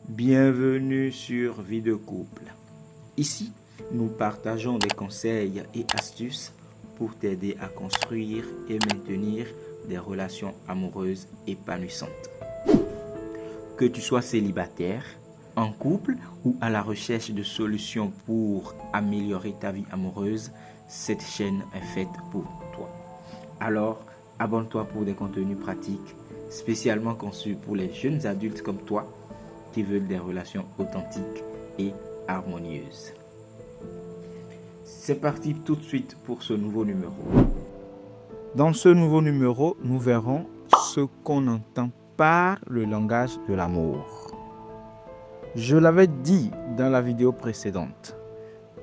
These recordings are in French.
Bienvenue sur Vie de couple. Ici, nous partageons des conseils et astuces pour t'aider à construire et maintenir des relations amoureuses épanouissantes. Que tu sois célibataire, en couple ou à la recherche de solutions pour améliorer ta vie amoureuse, cette chaîne est faite pour toi. Alors, abonne-toi pour des contenus pratiques spécialement conçus pour les jeunes adultes comme toi qui veulent des relations authentiques et harmonieuses. C'est parti tout de suite pour ce nouveau numéro. Dans ce nouveau numéro, nous verrons ce qu'on entend par le langage de l'amour. Je l'avais dit dans la vidéo précédente.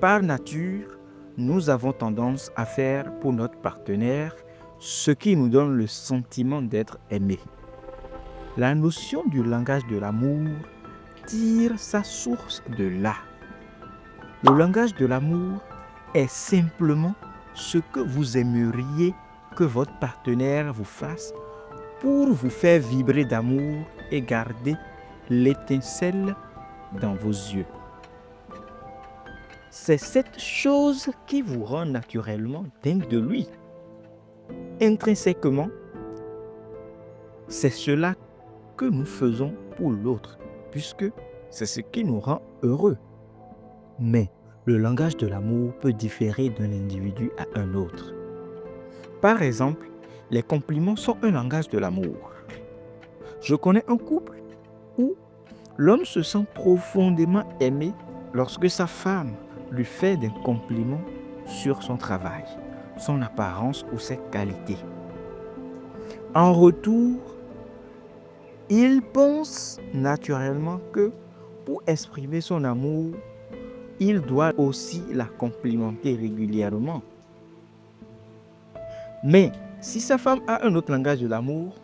Par nature, nous avons tendance à faire pour notre partenaire ce qui nous donne le sentiment d'être aimé. La notion du langage de l'amour tire sa source de là. Le langage de l'amour est simplement ce que vous aimeriez que votre partenaire vous fasse pour vous faire vibrer d'amour et garder l'étincelle dans vos yeux. C'est cette chose qui vous rend naturellement dingue de lui. Intrinsèquement, c'est cela que nous faisons pour l'autre, puisque c'est ce qui nous rend heureux. Mais le langage de l'amour peut différer d'un individu à un autre. Par exemple, les compliments sont un langage de l'amour. Je connais un couple où l'homme se sent profondément aimé lorsque sa femme lui fait des compliments sur son travail, son apparence ou ses qualités. En retour, il pense naturellement que pour exprimer son amour, il doit aussi la complimenter régulièrement. Mais si sa femme a un autre langage de l'amour,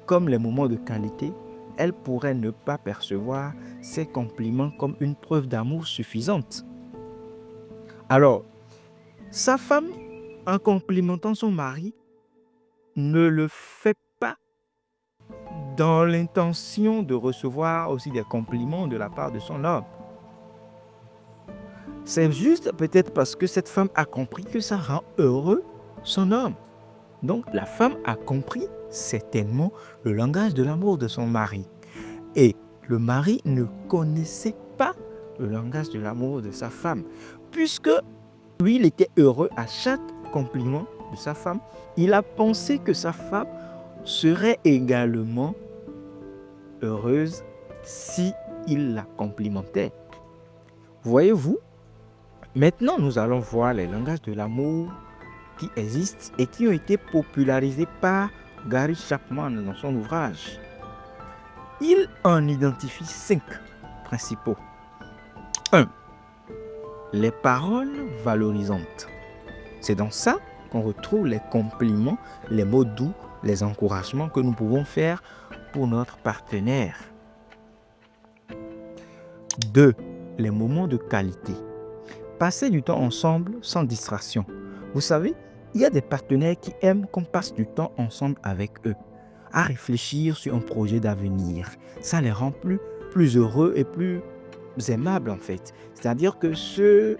comme les moments de qualité, elle pourrait ne pas percevoir ces compliments comme une preuve d'amour suffisante. Alors, sa femme, en complimentant son mari, ne le fait pas dans l'intention de recevoir aussi des compliments de la part de son homme. C'est juste peut-être parce que cette femme a compris que ça rend heureux son homme. Donc la femme a compris certainement le langage de l'amour de son mari. Et le mari ne connaissait pas le langage de l'amour de sa femme. Puisque lui, il était heureux à chaque compliment de sa femme. Il a pensé que sa femme serait également heureuse si il la complimentait. Voyez-vous, maintenant nous allons voir les langages de l'amour qui existent et qui ont été popularisés par Gary Chapman dans son ouvrage. Il en identifie 5 principaux. 1. Les paroles valorisantes. C'est dans ça qu'on retrouve les compliments, les mots doux, les encouragements que nous pouvons faire pour notre partenaire. 2. Les moments de qualité. Passer du temps ensemble sans distraction. Vous savez, il y a des partenaires qui aiment qu'on passe du temps ensemble avec eux, à réfléchir sur un projet d'avenir. Ça les rend plus heureux et plus aimables en fait. C'est-à-dire que ce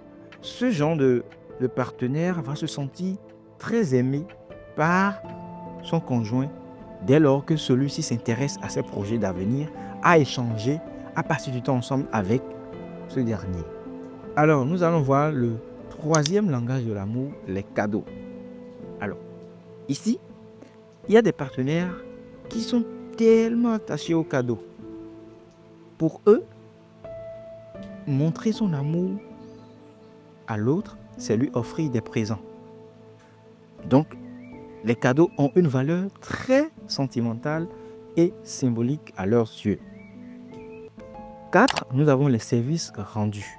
genre de partenaire va se sentir très aimé par son conjoint dès lors que celui-ci s'intéresse à ses projets d'avenir, à échanger, à passer du temps ensemble avec ce dernier. Alors, nous allons voir le 3e langage de l'amour, les cadeaux. Alors, ici, il y a des partenaires qui sont tellement attachés aux cadeaux. Pour eux, montrer son amour à l'autre, c'est lui offrir des présents. Donc, les cadeaux ont une valeur très sentimentale et symbolique à leurs yeux. 4. Nous avons les services rendus.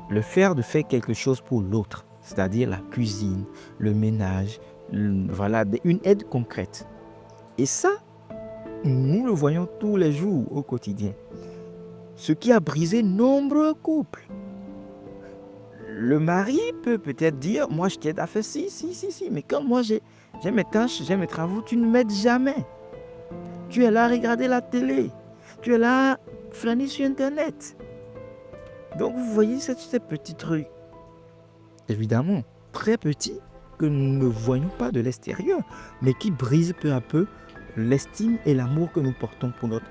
Le faire de faire quelque chose pour l'autre, c'est-à-dire la cuisine, le ménage, une aide concrète. Et ça, nous le voyons tous les jours au quotidien. Ce qui a brisé nombreux couples. Le mari peut peut-être dire, moi je t'aide à faire si, mais quand moi j'ai mes tâches, j'ai mes travaux, tu ne m'aides jamais. Tu es là à regarder la télé. Tu es là flâner sur Internet. Donc, vous voyez ces petits trucs, évidemment, très petits, que nous ne voyons pas de l'extérieur, mais qui brisent peu à peu l'estime et l'amour que nous portons pour notre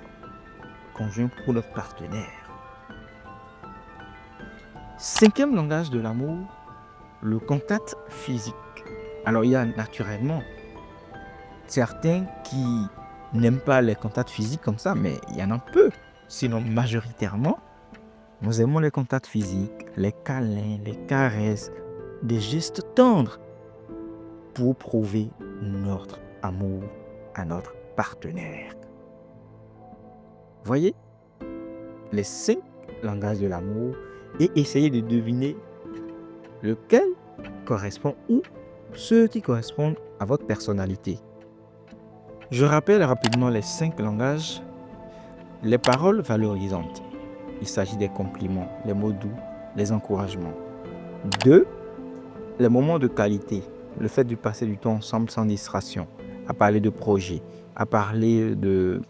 conjoint, pour notre partenaire. 5e langage de l'amour, le contact physique. Alors, il y a naturellement certains qui n'aiment pas les contacts physiques comme ça, mais il y en a peu. Sinon, majoritairement, nous aimons les contacts physiques, les câlins, les caresses, des gestes tendres pour prouver notre amour à notre partenaire. Voyez les 5 langages de l'amour et essayez de deviner lequel correspond ou ceux qui correspondent à votre personnalité. Je rappelle rapidement les 5 langages. Les paroles valorisantes. Il s'agit des compliments, les mots doux, les encouragements. 2. Les moments de qualité. Le fait de passer du temps ensemble sans distraction, à parler de projets, à parler de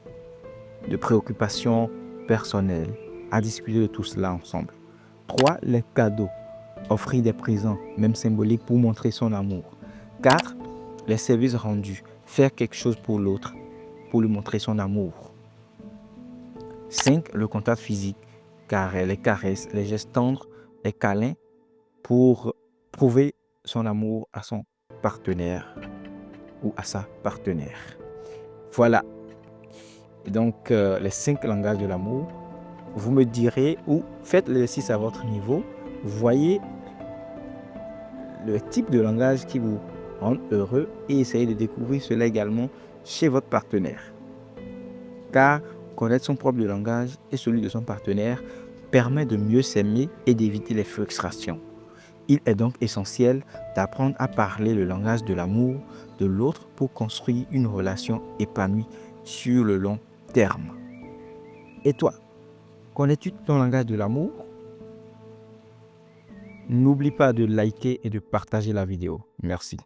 préoccupations personnelles, à discuter de tout cela ensemble. 3. Les cadeaux. Offrir des présents, même symboliques, pour montrer son amour. 4. Les services rendus. Faire quelque chose pour l'autre, pour lui montrer son amour. 5. Le contact physique, car les caresses, les gestes tendres, les câlins, pour prouver son amour à son partenaire ou à sa partenaire. Voilà. Et donc, les 5 langages de l'amour, vous me direz ou faites l'exercice à votre niveau. Voyez le type de langage qui vous rend heureux et essayez de découvrir cela également chez votre partenaire. Car connaître son propre langage et celui de son partenaire permet de mieux s'aimer et d'éviter les frustrations. Il est donc essentiel d'apprendre à parler le langage de l'amour de l'autre pour construire une relation épanouie sur le long terme. Et toi, connais-tu ton langage de l'amour? N'oublie pas de liker et de partager la vidéo. Merci.